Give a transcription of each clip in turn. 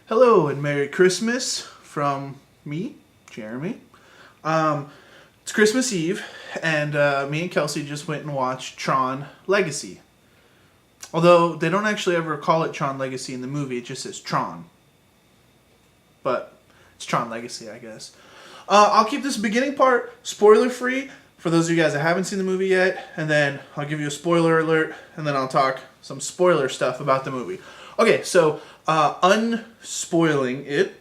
Hello and Merry Christmas from me, Jeremy. It's Christmas Eve, and me and Kelsey just went and watched Tron Legacy. Although they don't actually ever call it Tron Legacy in the movie, it just says Tron. But it's Tron Legacy, I guess. I'll keep this beginning part spoiler free for those of you guys that haven't seen the movie yet, and then I'll give you a spoiler alert, and then I'll talk some spoiler stuff about the movie. Okay, so unspoiling it,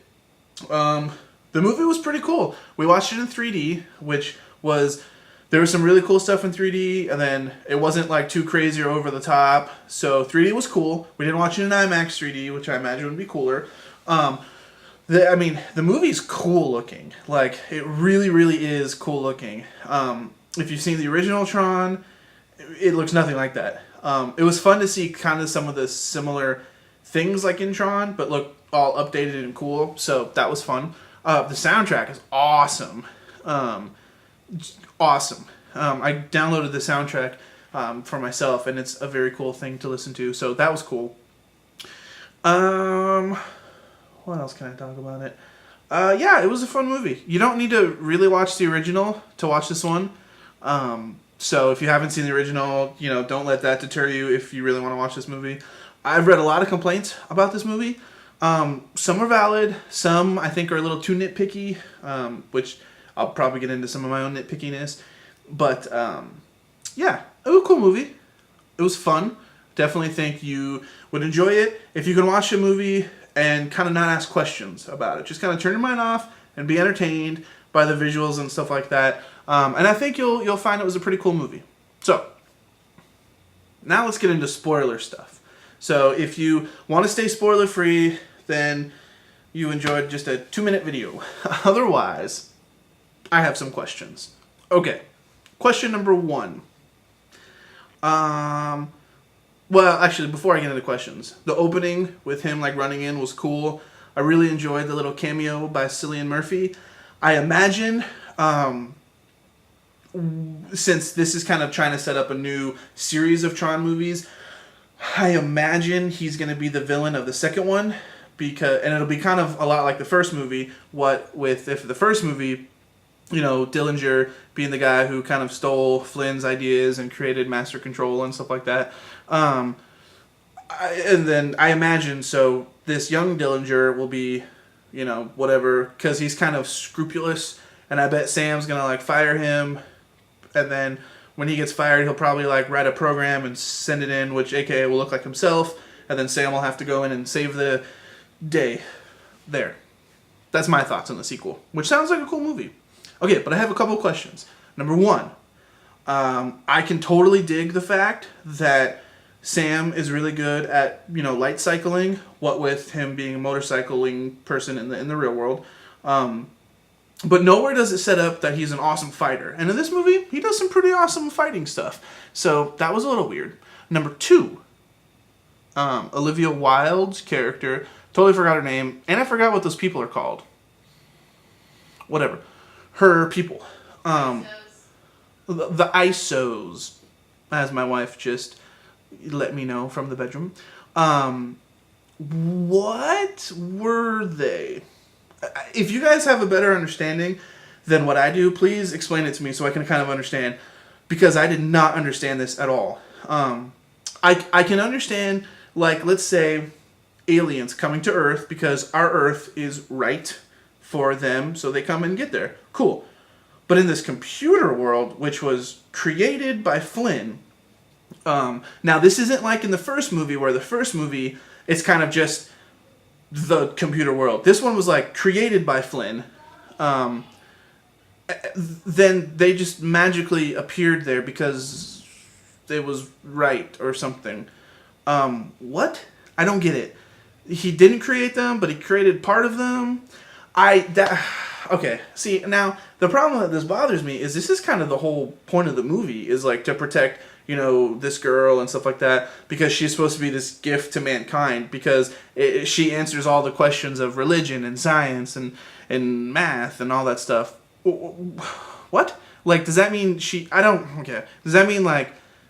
the movie was pretty cool. We watched it in 3D, which was, there was some really cool stuff in 3D, and then it wasn't like too crazy or over the top, so 3D was cool. We didn't watch it in IMAX 3D, which I imagine would be cooler. The movie's cool looking. Like, it really, really is cool looking. If you've seen the original Tron, it looks nothing like that. It was fun to see kind of some of the similar things like in Tron, but look all updated and cool, so that was fun. The soundtrack is awesome. Awesome. I downloaded the soundtrack for myself, and it's a very cool thing to listen to, so that was cool. What else can I talk about it? Yeah, it was a fun movie. You don't need to really watch the original to watch this one. So if you haven't seen the original, don't let that deter you if you really want to watch this movie. I've read a lot of complaints about this movie. Some are valid. Some I think are a little too nitpicky, which I'll probably get into some of my own nitpickiness. But yeah, it was a cool movie. It was fun. Definitely think you would enjoy it. If you can watch a movie and kind of not ask questions about it. Just kind of turn your mind off and be entertained by the visuals and stuff like that. And I think you'll find it was a pretty cool movie. So, now let's get into spoiler stuff. So, if you want to stay spoiler free, then you enjoyed just a 2-minute video. Otherwise, I have some questions. Okay, question number 1. Well, actually, before I get into questions, the opening with him running in was cool. I really enjoyed the little cameo by Cillian Murphy. I imagine, since this is kind of trying to set up a new series of Tron movies, I imagine he's going to be the villain of the second one, and it'll be kind of a lot like the first movie. If the first movie, Dillinger being the guy who kind of stole Flynn's ideas and created Master Control and stuff like that. And then I imagine, so this young Dillinger will be, whatever, because he's kind of scrupulous, and I bet Sam's going to, fire him, and then when he gets fired, he'll probably, write a program and send it in, which AKA will look like himself, and then Sam will have to go in and save the day. There. That's my thoughts on the sequel, which sounds like a cool movie. Okay, but I have a couple questions. Number 1, I can totally dig the fact that Sam is really good at, light cycling, what with him being a motorcycling person in the real world. But nowhere does it set up that he's an awesome fighter. And in this movie, he does some pretty awesome fighting stuff. So that was a little weird. Number 2, Olivia Wilde's character, totally forgot her name, and I forgot what those people are called. Whatever. Her people. The ISOs, as my wife just let me know from the bedroom. What were they? If you guys have a better understanding than what I do, please explain it to me so I can kind of understand, because I did not understand this at all. I can understand, let's say, aliens coming to Earth because our Earth is right for them, so they come and get there. Cool. But in this computer world, which was created by Flynn, now this isn't like in the first movie, where the first movie, it's kind of just the computer world. This one was created by Flynn. Then they just magically appeared there because it was right or something. What? I don't get it. He didn't create them, but he created part of them. Okay, see, now, the problem that this bothers me is this is kind of the whole point of the movie, is, to protect, this girl and stuff like that, because she's supposed to be this gift to mankind, because she answers all the questions of religion and science and math and all that stuff. What? Does that mean okay, does that mean,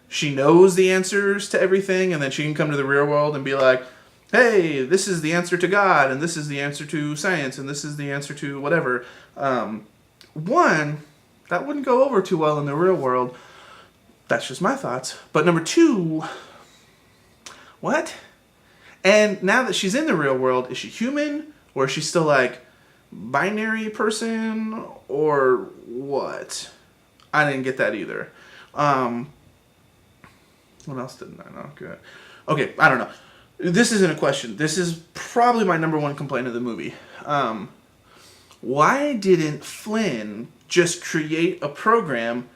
she knows the answers to everything, and then she can come to the real world and be like, hey, this is the answer to God, and this is the answer to science, and this is the answer to whatever. One, that wouldn't go over too well in the real world. That's just my thoughts. But number two, what? And now that she's in the real world, is she human? Or is she still like binary person? Or what? I didn't get that either. What else didn't I know? Good. Okay, I don't know. This isn't a question. This is probably my number one complaint of the movie. Why didn't Flynn just create a program?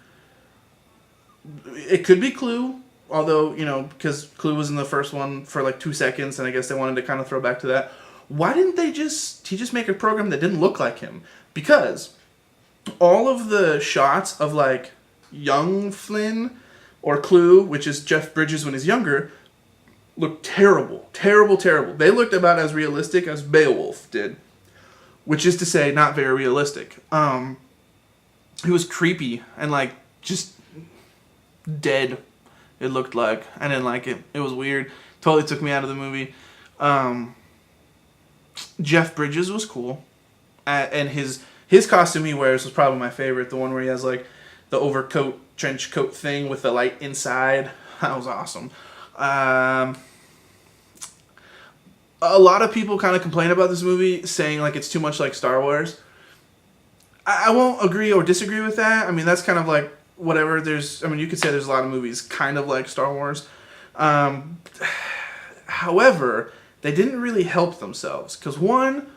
It could be Clue, although, because Clue was in the first one for like 2 seconds, and I guess they wanted to kind of throw back to that. Why didn't he just make a program that didn't look like him? Because all of the shots of like young Flynn or Clue, which is Jeff Bridges when he's younger, looked terrible. Terrible, terrible. They looked about as realistic as Beowulf did. Which is to say, not very realistic. It was creepy and like just dead, it looked like. I didn't like it. It was weird. Totally took me out of the movie. Jeff Bridges was cool. And his costume he wears was probably my favorite. The one where he has like the overcoat, trench coat thing with the light inside. That was awesome. A lot of people kind of complain about this movie, saying like it's too much like Star Wars. I won't agree or disagree with that. I mean, that's kind of like whatever. You could say there's a lot of movies kind of like Star Wars. However, they didn't really help themselves. Because one,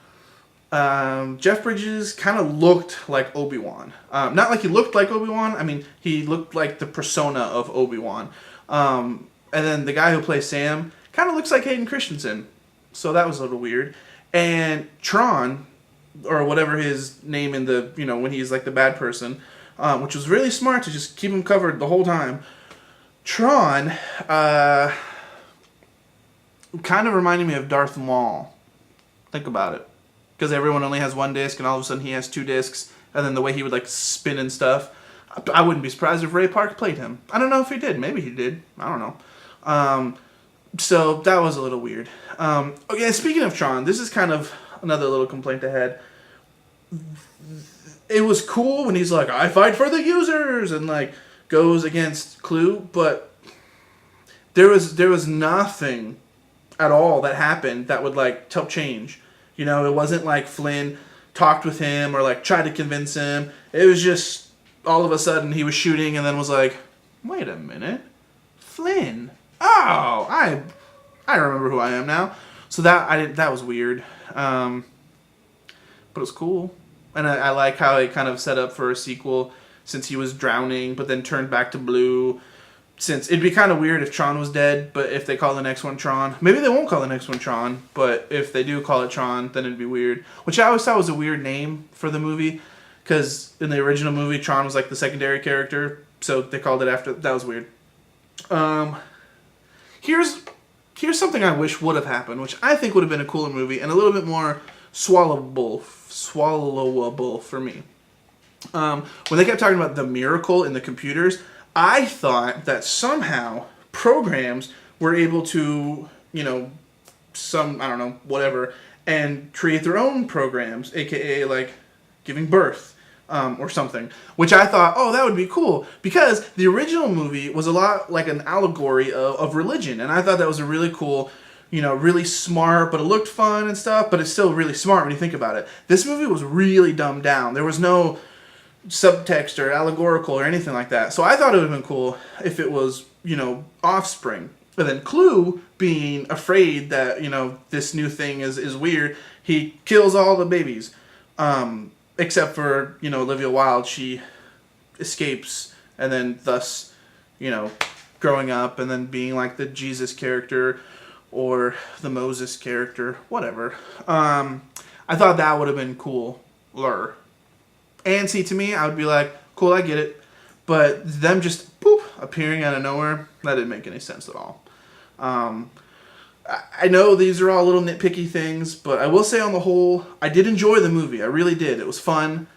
Jeff Bridges kind of looked like Obi-Wan. Not like he looked like Obi-Wan. I mean, he looked like the persona of Obi-Wan. And then the guy who plays Sam kind of looks like Hayden Christensen. So that was a little weird. And Tron, or whatever his name in the, when he's like the bad person, which was really smart to just keep him covered the whole time. Tron kind of reminded me of Darth Maul. Think about it. Because everyone only has one disc, and all of a sudden he has 2 discs, and then the way he would like spin and stuff. I wouldn't be surprised if Ray Park played him. I don't know if he did. Maybe he did. I don't know. So that was a little weird. Okay, speaking of Tron, this is kind of another little complaint I had. It was cool when he's like, I fight for the users, and like goes against Clue, but there was nothing at all that happened that would like help change. It wasn't like Flynn talked with him or like tried to convince him. It was just all of a sudden he was shooting and then was like, wait a minute, Flynn. Oh, I remember who I am now. So that was weird. But it was cool. And I like how it kind of set up for a sequel, since he was drowning but then turned back to blue. Since it'd be kind of weird if Tron was dead, but if they call the next one Tron, maybe they won't call the next one Tron, but if they do call it Tron, then it'd be weird. Which I always thought was a weird name for the movie, because in the original movie, Tron was like the secondary character, so they called it after. That was weird. Here's something I wish would have happened, which I think would have been a cooler movie and a little bit more swallowable for me. When they kept talking about the miracle in the computers, I thought that somehow programs were able to, whatever, and create their own programs, aka like giving birth. Or something, which I thought, that would be cool, because the original movie was a lot like an allegory of religion, and I thought that was a really cool, really smart, but it looked fun and stuff, but it's still really smart when you think about it. This movie was really dumbed down. There was no subtext or allegorical or anything like that, so I thought it would have been cool if it was, offspring. But then Clue, being afraid that, this new thing is weird, he kills all the babies. Except for, Olivia Wilde, she escapes, and then thus, growing up and then being like the Jesus character or the Moses character, whatever. I thought that would have been cooler. And see, to me, I would be like, cool, I get it. But them just, appearing out of nowhere, that didn't make any sense at all. I know these are all little nitpicky things, but I will say on the whole, I did enjoy the movie. I really did. It was fun.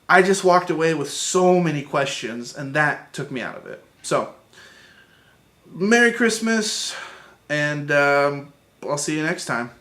I just walked away with so many questions, and that took me out of it. So, Merry Christmas, and I'll see you next time.